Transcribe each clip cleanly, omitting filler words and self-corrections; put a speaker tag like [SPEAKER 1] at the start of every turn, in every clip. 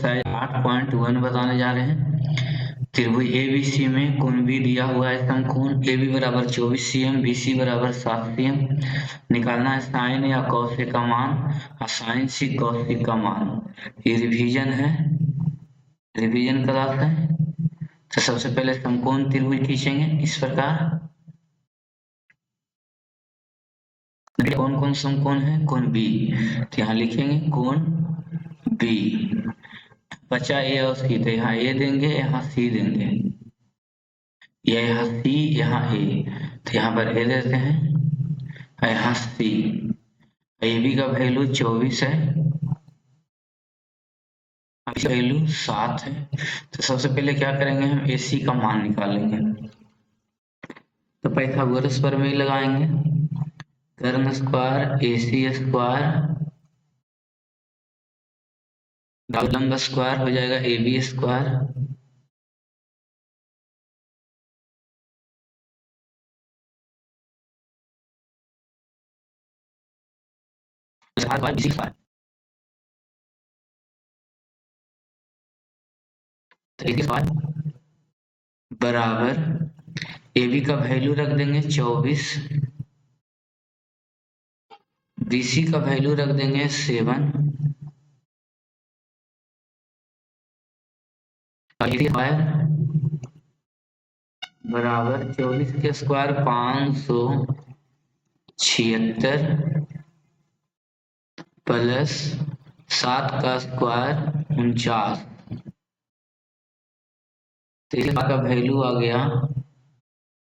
[SPEAKER 1] Exercise 8.1 बताने जा रहे हैं। त्रिभुज ABC में कोण B दिया हुआ है, समकोण AB बराबर 24 cm, BC बराबर 7 cm। निकालना है साइन या कॉस A का मान और साइन C कॉस B का मान। ये रिवीजन है, रिवीजन क्लास है। तो सबसे पहले समकोण त्रिभुज खींचेंगे इस प्रकार। कौन कौन समकोण है? कोण B, तो यहाँ लिखेंगे कोण B। बचा A और C, तो यहाँ A देंगे, यहाँ C देंगे, या यहाँ C यहाँ A, तो यहाँ पर A देते हैं और यहाँ C। AB का वैल्यू 24 है, वैल्यू 7 है। तो सबसे पहले क्या करेंगे, हम AC का मान निकालेंगे। तो पाइथागोरस प्रमेय लगाएंगे। कर्ण स्क्वायर AC स्क्वायर लंब स्क्वायर हो जाएगा AB स्क्वायर। बराबर AB का वैल्यू रख देंगे 24, BC का वैल्यू रख देंगे 7 बराबर 24 के स्क्वायर 576 प्लस 7 का स्क्वायर 49। तो इसका वैल्यू आ गया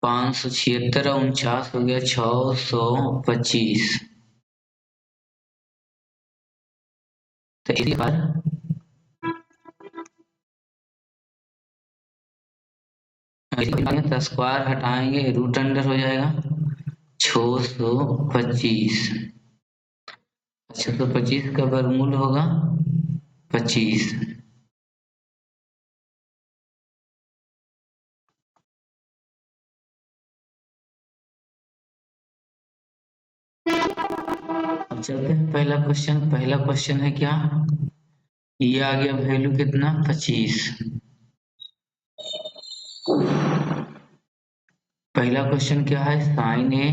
[SPEAKER 1] 576 और 49 हो गया 625। तो इसी बार स्क्वायर हटाएंगे, रूट अंडर हो जाएगा 625। 625 का वर्गमूल होगा 25। चलते हैं पहला क्वेश्चन। पहला क्वेश्चन है क्या, ये आ गया वैल्यू कितना 25। पहला क्वेश्चन क्या है, साइन ए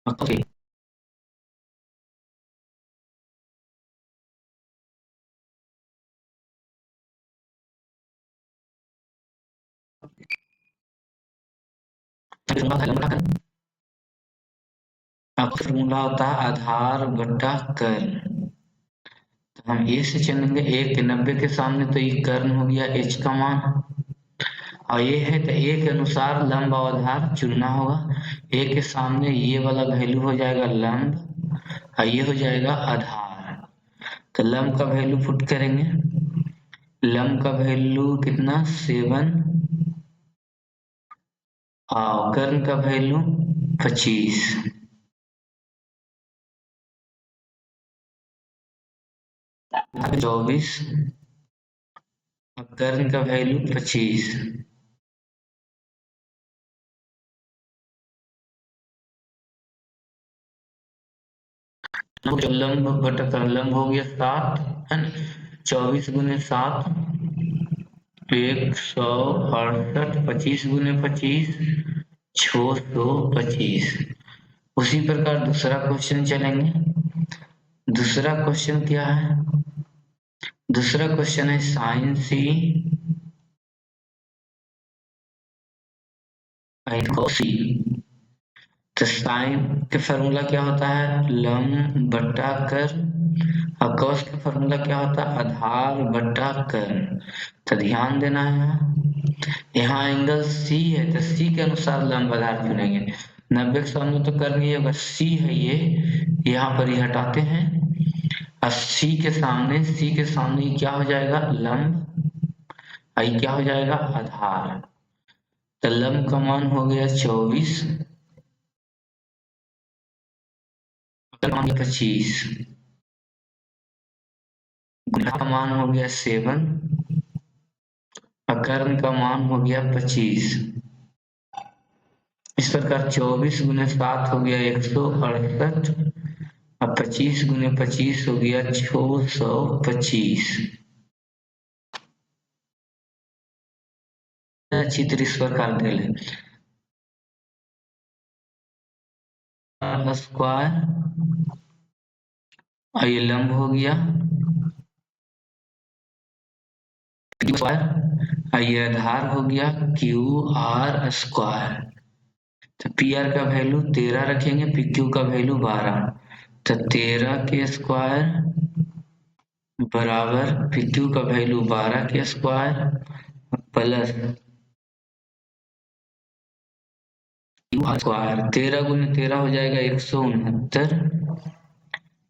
[SPEAKER 1] ओके फॉर्मूला होता है आधार बटा कर्ण। तो हम ए से चलेंगे, 1 के 90 के सामने, तो ये कर्ण हो गया h का मान। और ये है तो ए के अनुसार लंब और आधार चुनना होगा। ए के सामने ये वाला वैल्यू हो जाएगा लंब और ये हो जाएगा आधार। तो लंब का वैल्यू पुट करेंगे, लंब का वैल्यू कितना 7 और कर्ण का वैल्यू 25। 24 और कर्ण का वैल्यू 25। लंब बटा कर्ण, लंब हो गया 7 है ना, 24 गुने 7 168, 25 गुने 25 625। उसी प्रकार दूसरा क्वेश्चन चलेंगे। दूसरा क्वेश्चन क्या है, दूसरा क्वेश्चन है साइन सी cos C। तो साइन के फॉर्मूला क्या होता है, लंब बटा कर्ण, और cos का फॉर्मूला क्या होता है, आधार बटा कर्ण। तो ध्यान देना है, यहाँ एंगल C है तो C के अनुसार लंब आधार चुनेंगे। 90 के सामने तो कर्ण ये होगा, C है ये, यहाँ पर ये हटाते हैं और C के सामने क्या हो जाएगा लंब, और क्या हो जाएगा आधार। तो लंब का मान हो गया 24, 25, गुना का मान हो गया 7 और कर्ण का मान हो गया 25। इस प्रकार 24 गुने 7 हो गया 168। अब 25 गुने 25 हो गया 625। चित्र इस प्रकार दे ले स्क्वायर, और ये लंब हो गया स्क्वायर, और ये आधार हो गया क्यू आर स्क्वायर। तो पी आर का वैल्यू 13 रखेंगे, पी क्यू का वैल्यू 12, तो 13 के स्क्वायर बराबर पी क्यू का वैल्यू 12 के square plus Q R square. 13 गुने 13 हो जाएगा 169।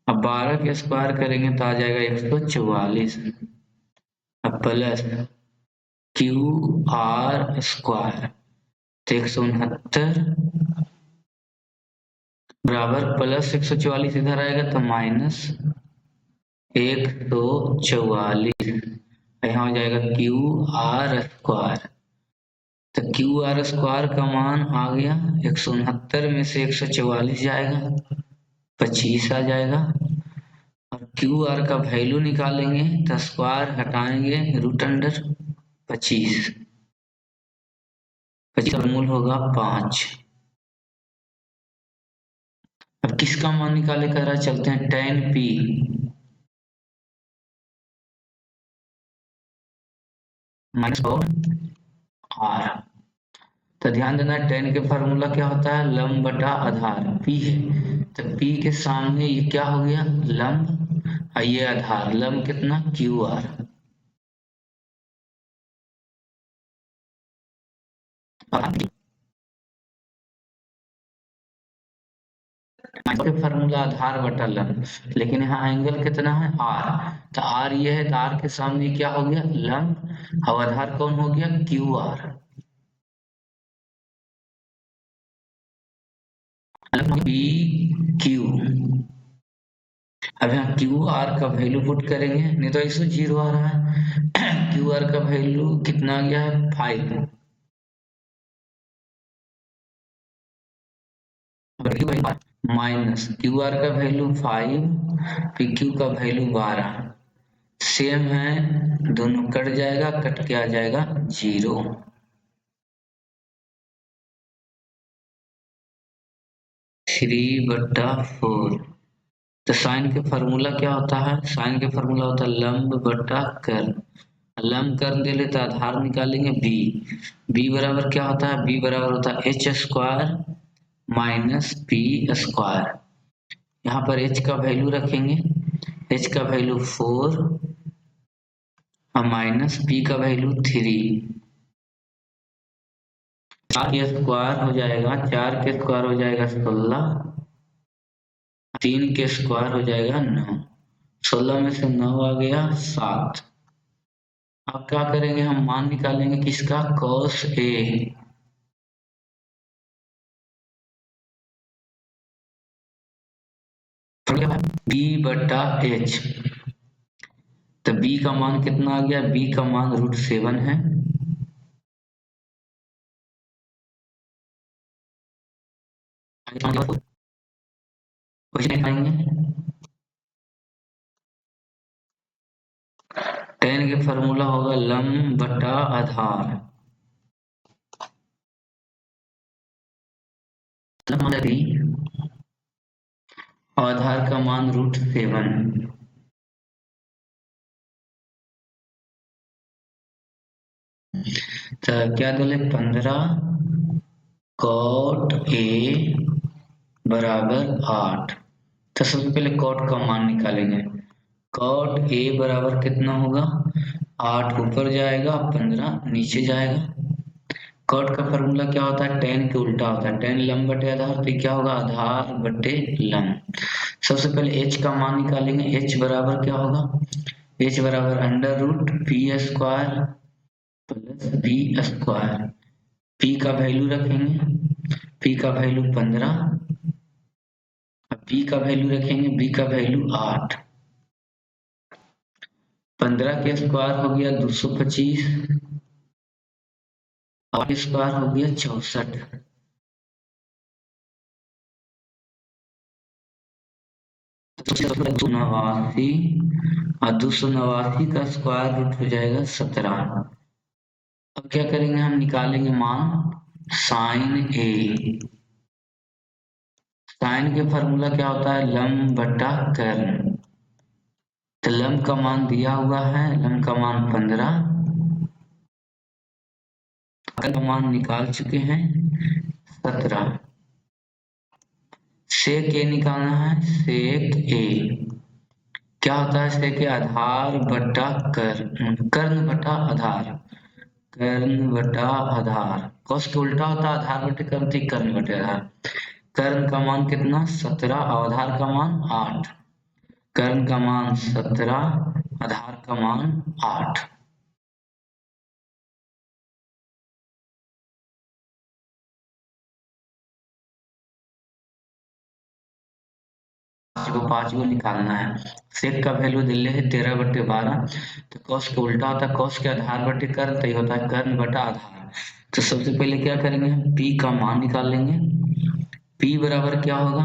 [SPEAKER 1] अब 12 के स्क्वायर करेंगे तो आ जाएगा 144, अब प्लस क्यू आर स्क्वायर, तो 169 बराबर प्लस 144 इधर आएगा तो माइनस 144, यहाँ हो जाएगा क्यू आर स्क्वायर। तो क्यू आर स्क्वायर का मान आ गया 169 में से 144 जाएगा 25 आ जाएगा, और क्यू आर का वैल्यू निकालेंगे तो स्क्वायर हटाएंगे रूट अंडर 25, 25 का मूल होगा 5। अब किसका मान निकाले कह रहा, चलते हैं tan p माइनस आर। तो ध्यान देना tan के फार्मूला क्या होता है, लंब बटा आधार p है, तो p के सामने ये क्या हो गया लंब, और ये आधार, लंब कितना क्यू आर। के फार्मूला आधार बटा लंब, लेकिन यहाँ एंगल कितना है आर, तो आर ये है, तो आर के सामने क्या हो गया लंब, और आधार कौन हो गया क्यू आर। पी क्यू, अब यहाँ क्यू आर का वैल्यू पुट करेंगे, नहीं तो इसमें 0 आ रहा है। क्यू आर का वैल्यू कितना आ गया है 5, माइनस क्यू आर का वैल्यू 5, पी क्यू का वैल्यू 12, सेम है दोनों कट जाएगा, कट के आ जाएगा 0। 3/4। तो साइन के फार्मूला क्या होता है, साइन के फार्मूला होता है लंब बटा कर्ण, लंब कर्ण दे लेते आधार निकालेंगे बी, बी बराबर क्या होता है, बी बराबर होता है H square minus P square. यहाँ पर एच का वैल्यू रखेंगे, एच का वैल्यू 4 और माइनस पी का वैल्यू 3। 4 के स्क्वायर हो जाएगा, 4 के स्क्वायर हो जाएगा 16, 3 के स्क्वायर हो जाएगा 9, 16 में से 9 आ गया 7। अब क्या करेंगे, हम मान निकालेंगे किसका cos A, b बटा h। तो b का मान कितना आ गया, b का मान √7 है, tan के फार्मूला होगा लंब बटा आधार, आधार का मान √7। तो क्या बोले 15 cot A बराबर 8। तो सबसे पहले cot का मान निकालेंगे, cot A बराबर कितना होगा 8 ऊपर जाएगा 15 नीचे जाएगा। cot का फॉर्मूला क्या होता है, tan के उल्टा होता है, tan लंब बटे आधार, तो क्या होगा आधार बटे लंब। सबसे पहले h का मान निकालेंगे, h बराबर क्या होगा, h बराबर √p² plus B square. p का वैल्यू रखेंगे, p का वैल्यू 15, b का वैल्यू रखेंगे, b का वैल्यू 8, 15 के स्क्वायर हो गया 225, 8 स्क्वायर हो गया 64, 289 और 289 का स्क्वायर रूट हो जाएगा 17। अब क्या करेंगे, हम निकालेंगे मान साइन ए। साइन के फॉर्मूला क्या होता है, लंब बटा कर्ण। तो लंब का मान दिया हुआ है, लंब का मान 15, कर्ण का मान निकाल चुके हैं 17। सेक ए निकालना है, सेक ए क्या होता है, सेक ए आधार बटा कर्ण, कर्ण बटा आधार, कर्ण बटा आधार। कॉस के उल्टा होता है आधार बटे कर्ण, थी कर्ण बटे आधार। कर्ण का मान कितना 17 और आधार का मान 8। कर्ण का मान 17, आधार का मान 8। को 5 को निकालना है। सेक का वैल्यू दिल्ली है 13/12। तो कॉस के उल्टा होता है कॉस के आधार बटे कर्ण, तो ये होता है कर्ण बटा आधार। तो सबसे पहले क्या करेंगे, हम पी का मान निकाल लेंगे। पी बराबर क्या होगा,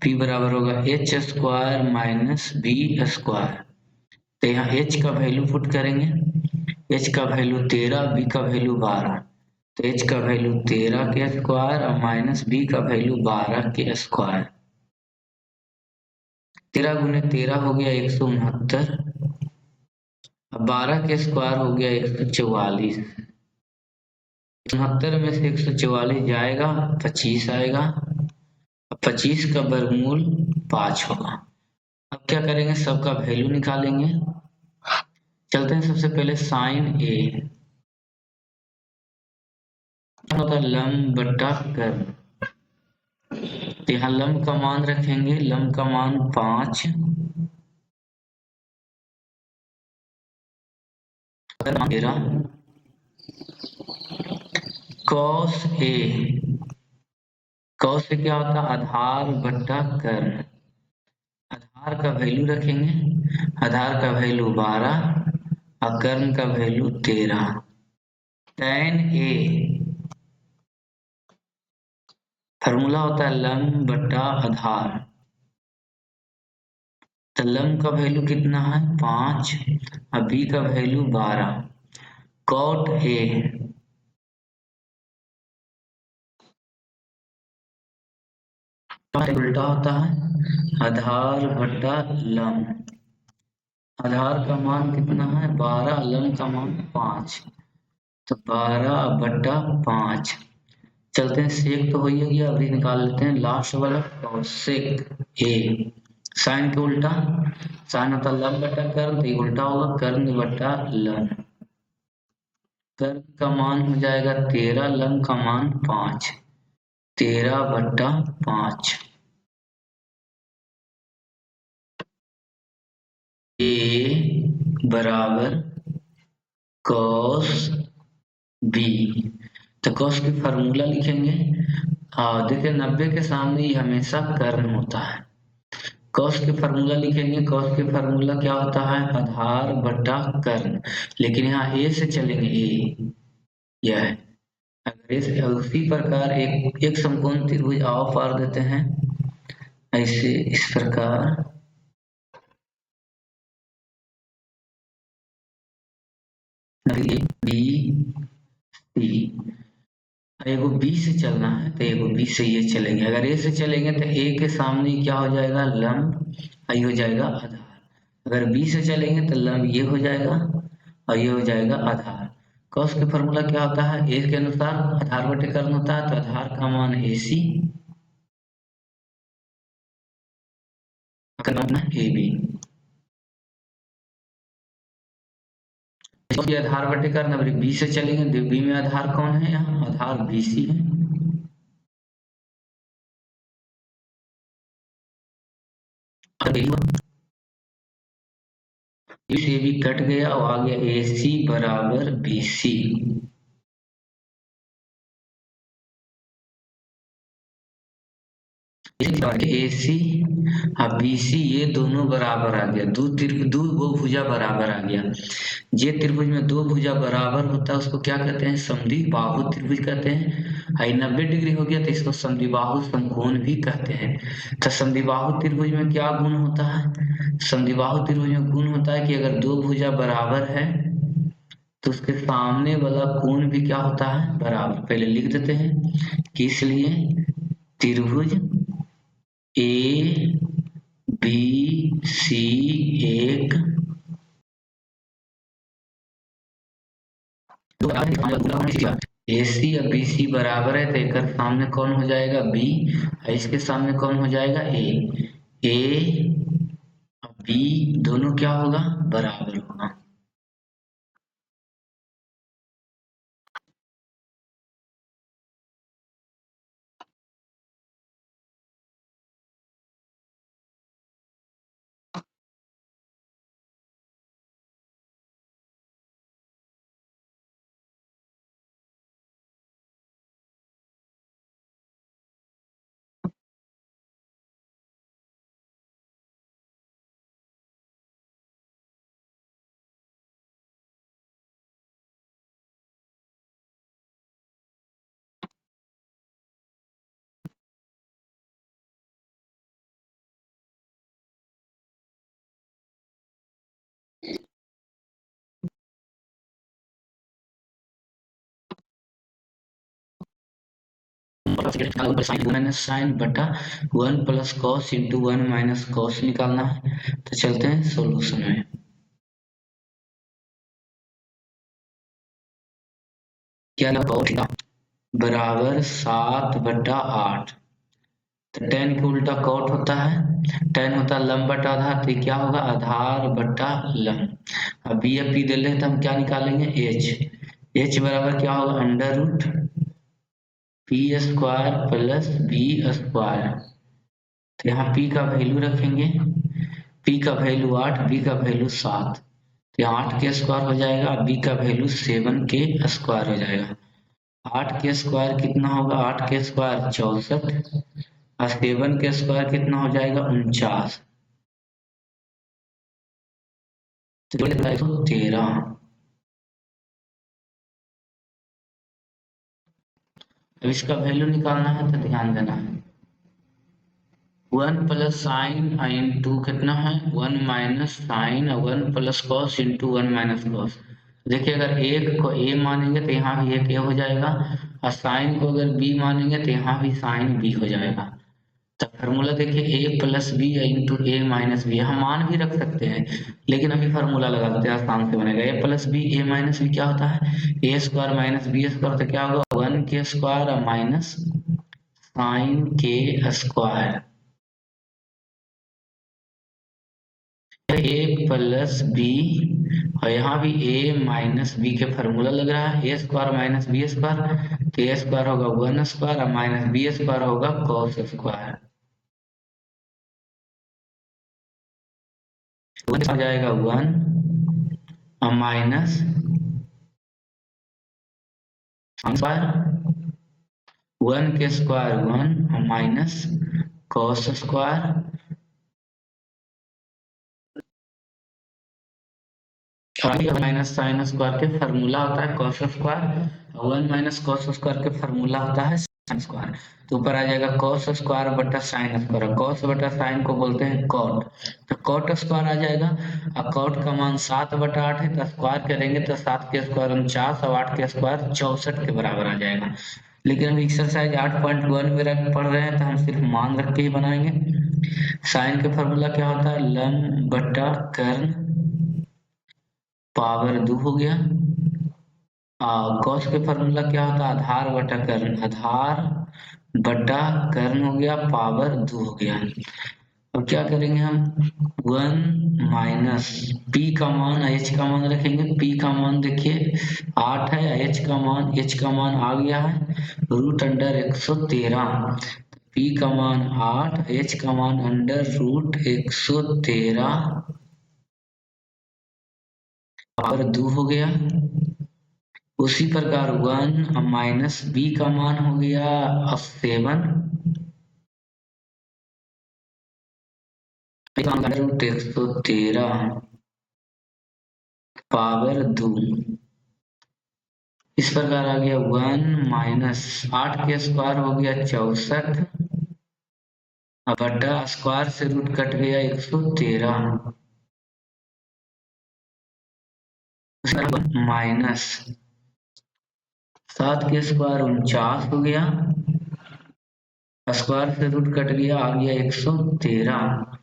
[SPEAKER 1] पी बराबर होगा H square minus B square. तो यहाँ एच का वैल्यू पुट करेंगे, एच का वैल्यू 13, बी का वैल्यू 12। तो एच का वैल्यू 13 के स्क्वायर और माइनस बी का वैल्यू 12 के स्क्वायर। 13 गुने 13 हो गया 169, अब 12 के स्क्वायर हो गया 144। 69 में से 144 जाएगा 25 आएगा, 25 का वर्गमूल 5 होगा। अब क्या करेंगे, सबका वैल्यू निकालेंगे। चलते हैं सबसे पहले साइन ए होता है लंब बटा कर्ण। तो यहाँ लंब का मान रखेंगे, लंब का मान 5, तेरा कॉस ए, कॉस से क्या होता है आधार बटा कर्ण। आधार का वैल्यू रखेंगे, आधार का वैल्यू 12 और कर्ण का वैल्यू 13। tan ए फॉर्मूला होता है लंब बटा आधार। तो लंब का वैल्यू कितना है 5 और बी का वैल्यू 12। कॉट ए उल्टा होता है आधार बटा लंब। आधार का मान कितना है 12, लंब का मान 5, तो 12/5। चलते हैं, सेक तो हो ही गया, अभी निकाल लेते हैं लास्ट वाला कॉसेक ए। साइन के उल्टा, साइन होता लंब बटा कर्ण, तो ये उल्टा होगा कर्ण बटा लंब। कर्ण का मान हो जाएगा 13, लंब का मान 5, 13/5। ए बराबर कॉस बी। तो कॉस की फार्मूला लिखेंगे, देखिए 90 के सामने ही हमेशा कर्ण होता है। कॉस के फार्मूला लिखेंगे, कॉस के फार्मूला क्या होता है आधार बटा कर्ण, लेकिन यहाँ ए से चलेंगे, ए यह है। अगर इस उसी प्रकार एक समकोण त्रिभुज आओ पार देते हैं, ऐसे इस प्रकार बी सी, एगो बी से चलना है तो एगो बी से ये चलेंगे। अगर ए से चलेंगे तो ए के सामने क्या हो जाएगा लंब, ये हो जाएगा आधार। अगर बी से चलेंगे तो लंब ये हो जाएगा और ये हो जाएगा आधार। कॉस के फॉर्मूला क्या होता है, ए के अनुसार आधार बटे कर्ण होता है, तो आधार का मान AC ए बी। आधार बटे कर्ण, अगर बी से चलेंगे तो बी में आधार कौन है, यहाँ आधार BC है। इसे भी कट गया और आ गया AC बराबर BC। AC अब BC ये दोनों बराबर आ गया, दो भुजा बराबर आ गया। जे त्रिभुज में दो भुजा बराबर होता है उसको क्या कहते हैं? समद्विबाहु त्रिभुज कहते हैं। हाई 90 डिग्री हो गया तो इसको समद्विबाहु समकोण भी कहते हैं। तो समद्विबाहु त्रिभुज में क्या गुण होता है? समद्विबाहु त्रिभुज में गुण होता है कि अगर दो भुजा बराबर है तो उसके सामने वाला कोण भी क्या होता है? बराबर। पहले लिख देते हैं कि इसलिए त्रिभुज ए बी सी एक AC और BC बराबर है तो एक सामने कौन हो जाएगा? B और इसके सामने कौन हो जाएगा? A और B दोनों क्या होगा? बराबर होगा। माइनस साइन बटा 1 plus cos into 1 minus cos निकालना है। तो चलते हैं सोल्यूशन में। क्या लगा? बराबर 7/8। तो टेन के उल्टा कॉट होता है, टेन होता है लंब बटा आधार, तो क्या होगा? आधार बटा लंब। अब बी या पी दे ले तो हम क्या निकालेंगे? एच बराबर क्या होगा? Under root P square plus B square. तो यहाँ पी का वैल्यू रखेंगे, पी का वैल्यू 8, बी का वैल्यू 7। तो 8 के स्क्वायर हो जाएगा, बी का वैल्यू 7 के स्क्वायर हो जाएगा। 8 के स्क्वायर कितना होगा? 8 के स्क्वायर 64 और 7 के स्क्वायर कितना हो जाएगा? 49। तो 13। अब इसका वैल्यू निकालना है तो ध्यान देना है। 1 प्लस साइन इंटू कितना है? 1 माइनस साइन और 1 plus cos into 1 minus cos. देखिए अगर एक को ए मानेंगे तो यहाँ भी एक ए हो जाएगा और साइन को अगर बी मानेंगे तो यहाँ भी साइन बी हो जाएगा। तो फार्मूला देखिए ए प्लस बी इंटू ए माइनस बी, हम मान भी रख सकते हैं लेकिन अभी फार्मूला लगा देते हैं, आसान से बनेगा। ए प्लस बी ए माइनस बी क्या होता है? ए स्क्वायर माइनस बी स्क्वायर। तो क्या होगा? 1 के स्क्वायर और माइनस साइन के स्क्वायर। ए प्लस बी और यहाँ भी ए माइनस बी के फार्मूला लग रहा है। ए स्क्वायर माइनस बी स्क्वायर, तो ए स्क्वायर होगा 1 स्क्वायर और माइनस बी स्क्वायर होगा कॉस स्क्वायर। आ जाएगा 1 और माइनस स्क्वायर, 1 के स्क्वायर 1 और minus cos square. Minus sine square के फार्मूला होता है cos square, 1 minus cos square के फार्मूला होता है साइन स्क्वायर। तो ऊपर आ जाएगा कॉस स्क्वायर बटा साइन स्क्वायर। कॉस बटा साइन को बोलते हैं कॉट, तो कॉट स्क्वायर आ जाएगा। अब कॉट का मान 7/8 है तो स्क्वायर करेंगे तो 7 के स्क्वायर 49 और 8 के स्क्वायर 64 के बराबर आ जाएगा। लेकिन हम एक्सरसाइज 8.1 में पढ़ रहे हैं तो हम सिर्फ मान रख के ही बनाएंगे। साइन का फार्मूला क्या होता है? लंब बटा कर्ण पावर 2 हो गया। कॉस के फार्मूला क्या होता है? आधार बटा कर्ण, आधार बटा कर्ण हो गया पावर 2 हो गया। अब क्या करेंगे हम? 1 माइनस पी का मान एच का मान रखेंगे। पी का मान देखिए 8 है, एच का मान आ गया है रूट अंडर 113। पी का मान 8, एच का मान अंडर रूट 113 पावर 2 हो गया। उसी प्रकार 1 माइनस बी का मान हो गया 7 रूट 113 पावर 2 इस प्रकार आ गया 1 माइनस 8 के स्क्वायर हो गया 64 बटा स्क्वायर से रूट कट गया 113 माइनस 7 के स्क्वायर 49 हो गया स्क्वायर से रूट कट गया आ गया 113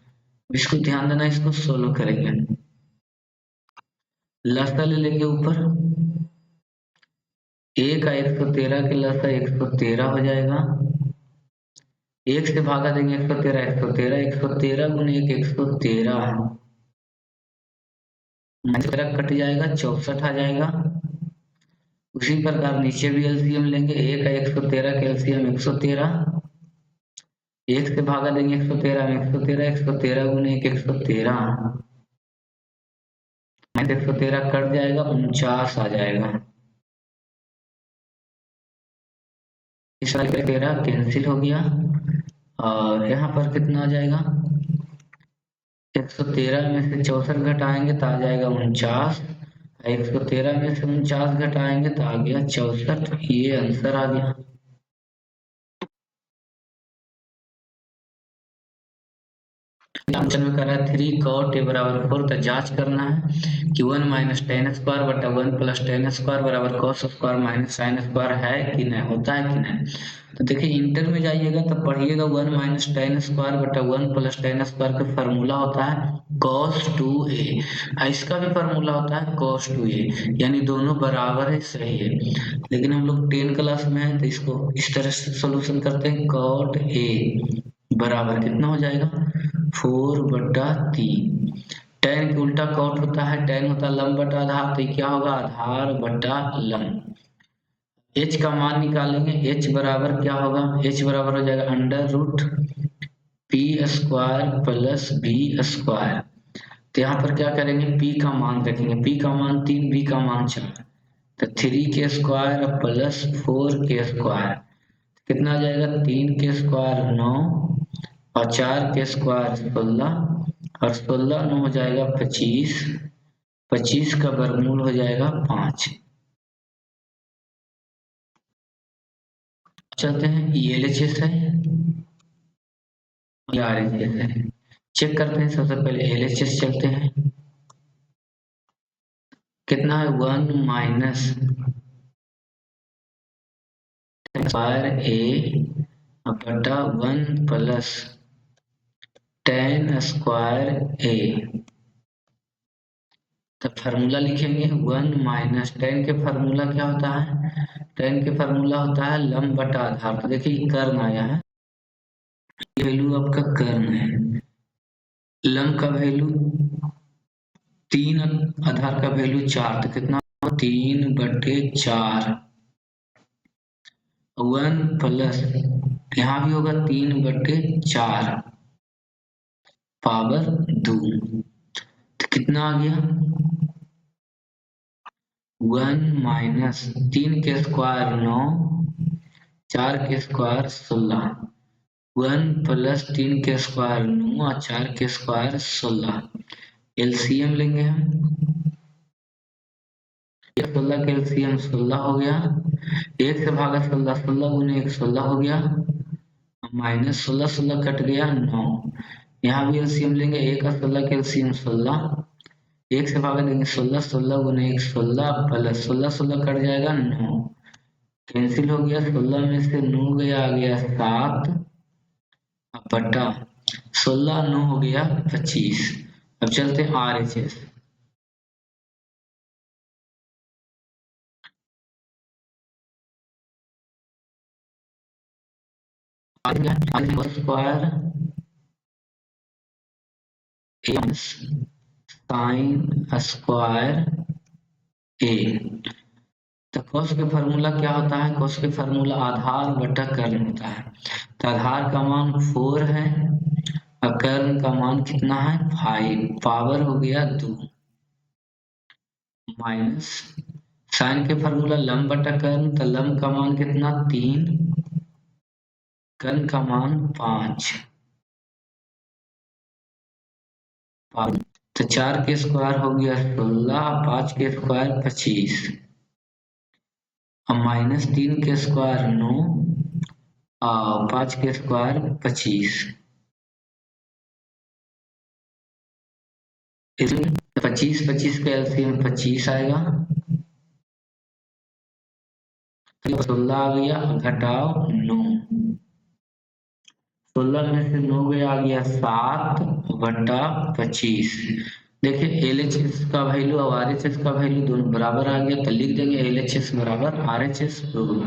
[SPEAKER 1] इसको ध्यान देना इसको सोल्व करेंगे लसा ले लेंगे ऊपर a का 113 के लसा 113 हो जाएगा 1 से भागा देंगे 113 113 गुने 1 113 कट जाएगा 64 आ जाएगा उसी प्रकार नीचे भी एलसीएम लेंगे a का 113 का एलसीएम 113 1 से भागा देंगे 113 में 113 गुने 1 113 113 कट जाएगा 49 आ जाएगा इस 13 कैंसिल हो गया और यहाँ पर कितना आ जाएगा 113 में से 64 घटाएंगे तो आ जाएगा 49 113 में से 49 घटाएंगे तो आ गया 64 ये आंसर आ गया ऑप्शन में कह रहा है 3 cot a बराबर 4 तो जांच करना है कि 1 माइनस टेन स्क्वायर बटा 1 प्लस टेन स्क्वायर बराबर cos square minus sine square है कि नहीं होता है कि नहीं तो देखिए इंटर में जाइएगा तो पढ़िएगा 1 माइनस टेन स्क्वायर बटा 1 प्लस टेन स्क्वायर का फॉर्मूला होता है cos 2a इसका भी फॉर्मूला होता है cos 2a यानी दोनों बराबर है सही है लेकिन हम लोग 10 क्लास में है तो इसको इस तरह से सोल्यूशन करते हैं cot a बराबर कितना हो जाएगा 4 बटा 3 टेन के उल्टा कॉट होता है टेन होता है लंब बटा आधार तो क्या होगा आधार बटा लंब h का मान निकालेंगे h बराबर क्या होगा h बराबर हो जाएगा under root P square plus B square तो यहाँ पर क्या करेंगे p का मान रखेंगे p का मान 3 b का मान 4 तो 3 के स्क्वायर प्लस 4 के स्क्वायर कितना आ जाएगा 3 के स्क्वायर 9 और 4 के स्क्वायर 16 और 16 9 हो जाएगा 25 25 का वर्गमूल हो जाएगा 5 चलते हैं ये LHS है ये RHS है चेक करते हैं सबसे पहले LHS चलते हैं कितना है 1 माइनस स्क्वायर a बटा 1 प्लस टेन स्क्वायर a तो फार्मूला लिखेंगे 1 माइनस टेन के फार्मूला क्या होता है टेन के फार्मूला होता है लंब बटा आधार तो देखिए कर्ण आया है वैल्यू आपका कर्ण है लंब का वैल्यू 3 आधार का वैल्यू 4 तो कितना 3/4 1 प्लस यहाँ भी होगा 3/4 पावर 2 तो कितना आ गया 1 माइनस 3 के स्क्वायर 9 4 के स्क्वायर 16 1 प्लस 3 के स्क्वायर 9 और 4 के स्क्वायर 16 एलसीएम लेंगे हम 16 का एलसीएम 16 हो गया 1 से भागा 16 16 गुने 1 16 हो गया माइनस 16 16 कट गया 9 यहाँ भी एलसीएम लेंगे 1 का 16 का एलसीएम 16 1 से भागा देंगे 16 16 गुने 1 16 प्लस 16 16 कट जाएगा 9 कैंसिल हो गया 16 में से 9 गया आ गया 7 बटा 16 9 हो गया 25 अब चलते हैं RHS square sine square a तो cos के फार्मूला क्या होता है cos के फार्मूला आधार बटा कर्ण होता है तो आधार का मान 4 है और कर्ण का मान कितना है 5 पावर हो गया 2 माइनस साइन के फार्मूला लंब बटा कर्ण तो लंब का मान कितना 3 कर्ण का मान 5 तो 4 के स्क्वायर हो गया 16, 5 के स्क्वायर 25, अब -3 के स्क्वायर 9, 5 के स्क्वायर 25, इसमें 25 का एलसीएम 25 आएगा, 16 आ गया, घटाओ 9, 16 में से 9 गया, आ गया 7/25। देखिए LHS का वैल्यू और RHS का वैल्यू दोनों बराबर आ गया, तो लिख देंगे LHS बराबर RHS रूल।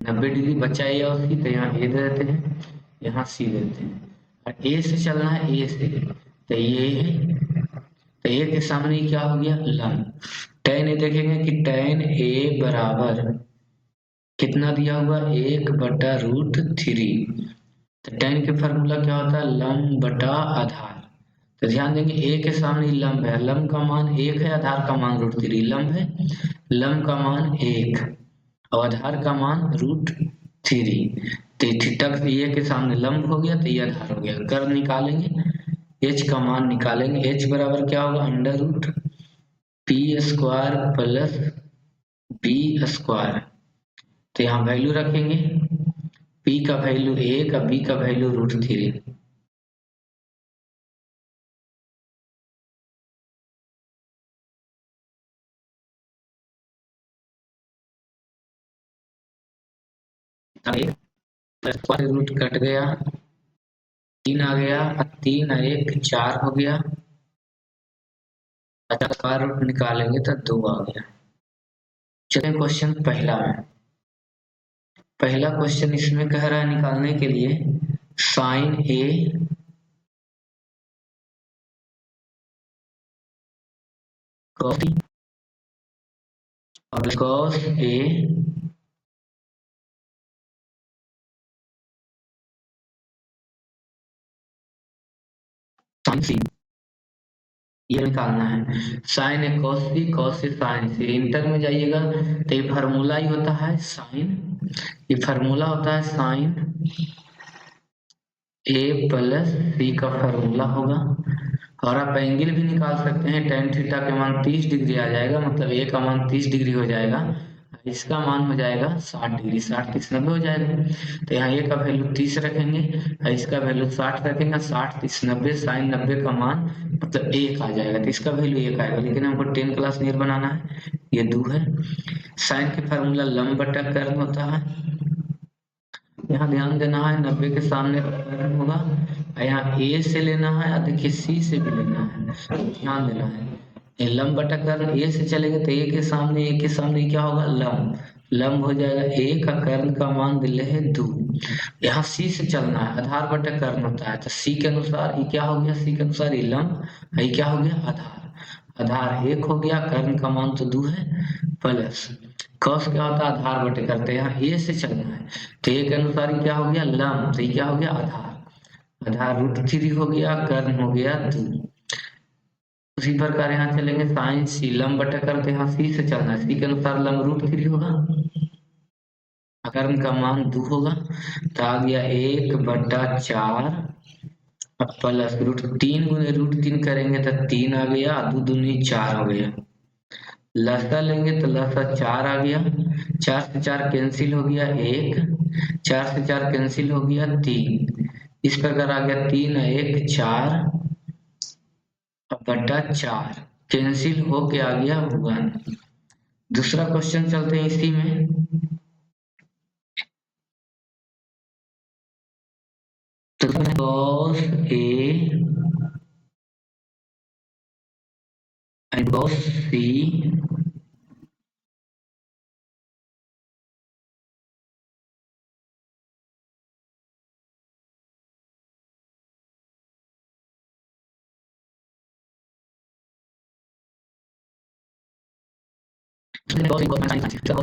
[SPEAKER 1] नब्बे डिग्री बचा ए और सी, तो यहाँ ए दे देते हैं, यहाँ सी देते हैं, और ए से चलना है, ए से, तो ये है, तो ए के सामने क्या हो गया लंब। tan ए देखेंगे कि tan ए बराबर कितना दिया हुआ 1/√3, तो tan के फार्मूला क्या होता है लंब बटा आधार। तो ध्यान देंगे ए के सामने लंब है, लंब का मान 1 है, आधार का मान √3, लंब है, लंब का मान 1 और आधार का मान √3, तो थीटा ये के सामने लंब हो गया, तो ये आधार हो गया। कर्व निकालेंगे, h का मान निकालेंगे, h बराबर क्या होगा √p² प्लस b², तो यहाँ वैल्यू रखेंगे, p का वैल्यू 1 और b का वैल्यू √3, रूट कट गया, 3 आ गया, 3 और 1 4 हो गया, अच्छा स्क्वायर रूट निकालेंगे तो 2 आ गया। चलिए क्वेश्चन पहला में, पहला क्वेश्चन इसमें कह रहा है निकालने के लिए sin A cos B और cos A sin C, ये निकालना है। sin A cos C, cos C sin C, inter में जाइएगा तो ये फार्मूला ही होता है sin, ये फार्मूला होता है sin A प्लस C का फार्मूला होगा, और आप एंगल भी निकाल सकते हैं, tan थीटा के मान 30 डिग्री आ जाएगा, मतलब A का मान 30 डिग्री हो जाएगा, इसका मान हो जाएगा 60 डिग्री, 60 30 90 हो जाएगा। तो यहाँ A का वैल्यू 30 रखेंगे और इसका वैल्यू 60 रखेंगे, 60 30 90, साइन 90 का मान मतलब 1 आ जाएगा, तो इसका वैल्यू 1 आएगा, लेकिन हमको 10 क्लास नियर बनाना है, ये 2 है। साइन के फार्मूला लंब बटा कर्ण होता है, यहाँ ध्यान देना है 90 के सामने कर्ण होगा, यहाँ ए से लेना है और देखिए सी से भी लेना है, ध्यान देना है। ये लंब बटा कर्ण ए से चलेगा तो ए के सामने क्या होगा लंब, लंब हो जाएगा 1 का कर्ण का मान दिले है 2। यहाँ सी से चलना है, आधार बटा कर्ण होता है, तो सी के अनुसार ये क्या हो गया, सी के अनुसार ये लंब, ये क्या हो गया आधार, आधार 1 हो गया, कर्ण का मान तो 2 है, प्लस कॉस क्या होता है आधार बटे करते हैं, यहाँ ए से चलना है, तो ए के अनुसार ये क्या हो गया लंब, तो ये क्या हो गया आधार, आधार √3 हो गया, कर्ण हो गया 2। उसी प्रकार यहाँ चलेंगे साइन सी, लंब बटा करते यहाँ सी से चलना है, सी के अनुसार लंब √3 होगा, कर्ण का मान 2 होगा, तो आ गया 1/4 प्लस √3 गुने √3 करेंगे तो 3 आ गया, 2 दूनी 4 हो गया, लसा लेंगे तो लसा 4 आ गया, 4 से 4 कैंसिल हो गया 1, 4 से 4 कैंसिल हो गया 3, इस प्रकार आ गया 3 1 4 बटा 4, कैंसिल होके आ गया 1। दूसरा क्वेश्चन चलते हैं इसी में, तो cos A and cos C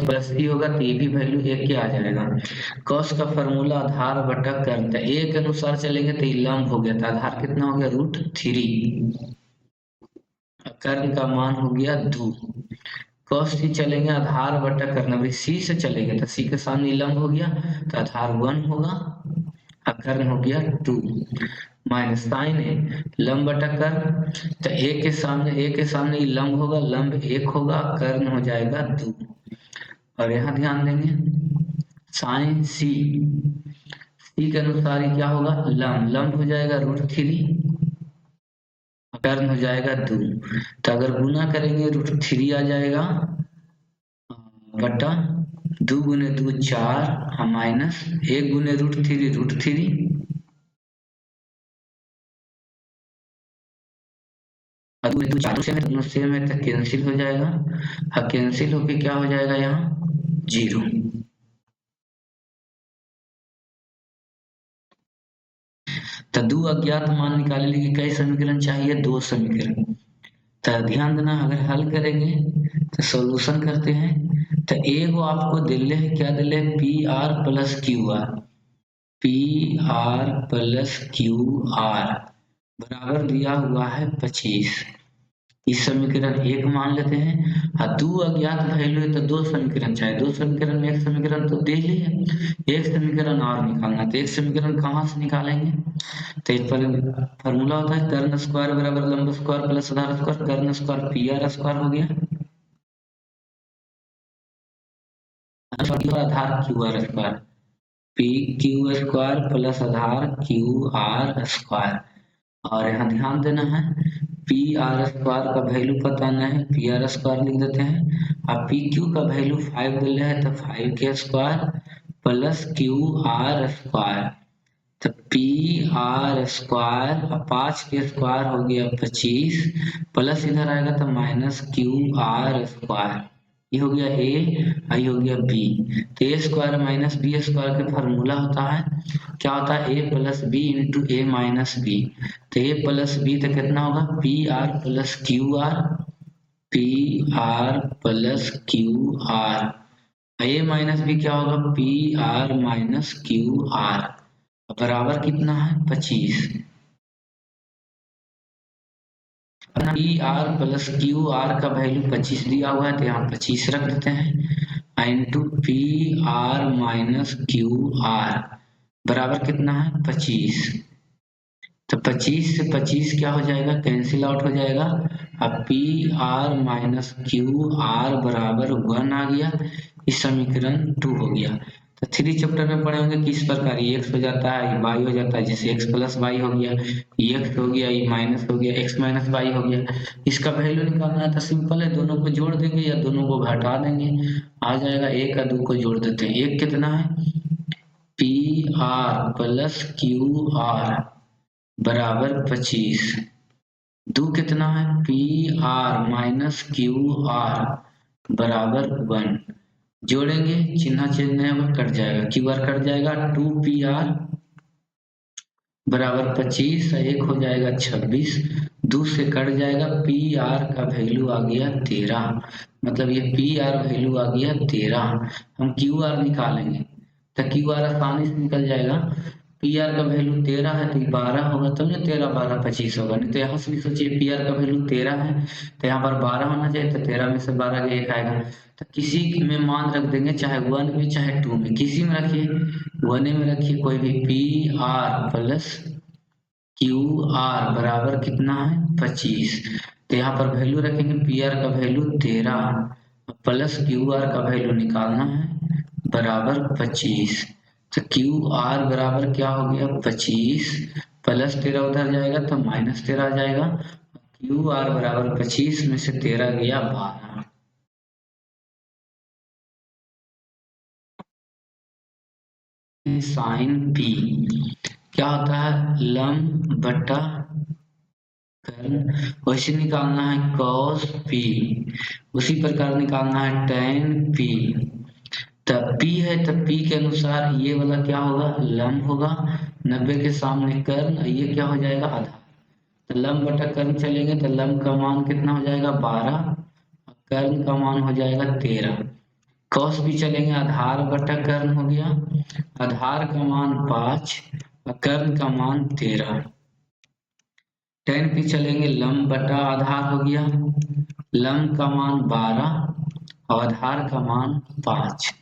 [SPEAKER 1] plus C होगा तो ये भी वैल्यू 1 के आ जाएगा। कॉस का फॉर्मूला आधार बटा कर्ण था, ए के अनुसार चलेंगे तो ये लंब हो गया था, आधार कितना हो गया √3, कर्ण का मान हो गया 2, cos थी चलेंगे आधार बटा कर्ण, अभी सी से चलेंगे तो सी के सामने लंब हो गया तो आधार 1 होगा और कर्ण हो गया 2 माइनस साइन ए लंब बटा कर्ण, तो ए के सामने ये लंब होगा, लंब 1 होगा, कर्ण हो जाएगा 2। और यहाँ ध्यान देंगे साइन सी, सी के अनुसार ये क्या होगा, लंब लंब हो जाएगा √3, कर्ण हो जाएगा 2। तो अगर गुना करेंगे √3 आ जाएगा बटा 2 गुने 2 4 माइनस 1 गुने √3 दोनों सेम है तो कैंसिल हो जाएगा, और कैंसिल होके क्या हो जाएगा यहाँ 0। तो 2 अज्ञात मान निकाले, लेकिन कई समीकरण चाहिए, 2 समीकरण। तो ध्यान देना अगर हल करेंगे तो सॉल्यूशन करते हैं तो एगो आपको दिले है, क्या दिले, PR plus QR, PR plus QR बराबर दिया हुआ है 25। इस समीकरण 1 मान लेते हैं, और 2 अज्ञात वैल्यू है तो 2 समीकरण चाहिए, 2 समीकरण में 1 समीकरण तो दे लिए, 1 समीकरण और निकालना, तो 1 समीकरण कहाँ से निकालेंगे, तो इस पर फॉर्मूला होता है कर्ण स्क्वायर बराबर लंब स्क्वायर प्लस आधार स्क्वायर, कर्ण स्क्वायर PR स्क्वायर हो गया आधार QR square, PQ square plus आधार QR स्क्वायर। और यहाँ ध्यान देना है PR स्क्वायर का वैल्यू पता नहीं है, PR स्क्वायर लिख देते हैं, और PQ का वैल्यू 5 दिल है तो 5 स्क्वायर प्लस QR स्क्वायर, तो PR स्क्वायर और 5 के स्क्वायर हो गया 25 प्लस इधर आएगा तो माइनस QR स्क्वायर, ये हो गया A, आई हो गया B। तो A square minus B square का फार्मूला होता है, क्या होता है A plus B into A minus B। तो A प्लस B तो कितना होगा PR plus QR, PR plus QR, A minus B क्या होगा PR माइनस QR, बराबर कितना है 25। PR प्लस QR का वैल्यू 25 दिया हुआ है तो यहाँ 25 रख देते हैं इंटू PR माइनस QR बराबर कितना है 25। तो 25 से 25 क्या हो जाएगा, कैंसिल आउट हो जाएगा, अब PR माइनस QR बराबर 1 आ गया, इस समीकरण 2 हो गया। तो 3 चैप्टर में पढ़े होंगे किस प्रकार ये x हो जाता है, ये y हो जाता है, जैसे x प्लस y हो गया, ये x हो गया, ये माइनस हो गया, x माइनस y हो गया। इसका वैल्यू निकालना है तो सिंपल है, दोनों को जोड़ देंगे या दोनों को घटा देंगे, आ जाएगा 1 और 2 को जोड़ देते हैं, 1 कितना है PR प्लस QR बराबर 25, 2 कितना है PR माइनस QR बराबर 1, जोड़ेंगे चिन्ह चेंज नहीं होगा, कट जाएगा, QR कट जाएगा, 2PR बराबर 25, 1 हो जाएगा 26, 2 से कट जाएगा, PR का वैल्यू आ गया 13, मतलब ये PR वैल्यू आ गया 13। हम QR निकालेंगे तो QR आसानी से निकल जाएगा, PR का वैल्यू 13 है तो 12 होगा, तब ना 13 12 25 होगा, नहीं तो यहाँ से भी सोचिए PR का वैल्यू 13 है तो यहाँ पर 12 होना चाहिए, तो 13 में से 12 का 1 आएगा, तो किसी में मान रख देंगे, चाहे 1 में चाहे 2 में, किसी में रखिए 1 में रखिए कोई भी, PR प्लस QR बराबर कितना है 25, तो यहाँ पर वैल्यू रखेंगे PR का वैल्यू 13 प्लस QR का वैल्यू निकालना है बराबर 25, तो QR बराबर क्या हो गया 25 प्लस 13 उधर जाएगा तो माइनस 13 आ जाएगा, QR बराबर 25 में से 13 गया 12। साइन P क्या होता है लंब बटा कर्ण, वैसे निकालना है cos P, उसी प्रकार निकालना है tan P। तब P है तब P के अनुसार ये वाला क्या होगा लंब होगा, 90 के सामने कर्ण, ये क्या हो जाएगा आधार, तो लंब बटा कर्ण चलेंगे तो लंब का मान कितना हो जाएगा 12, कर्ण का मान हो जाएगा 13, cos भी चलेंगे आधार बटा कर्ण हो गया, आधार का मान 5 और कर्ण का मान 13, tan P चलेंगे लंब बटा आधार हो गया, लंब का मान 12 और आधार का मान 5।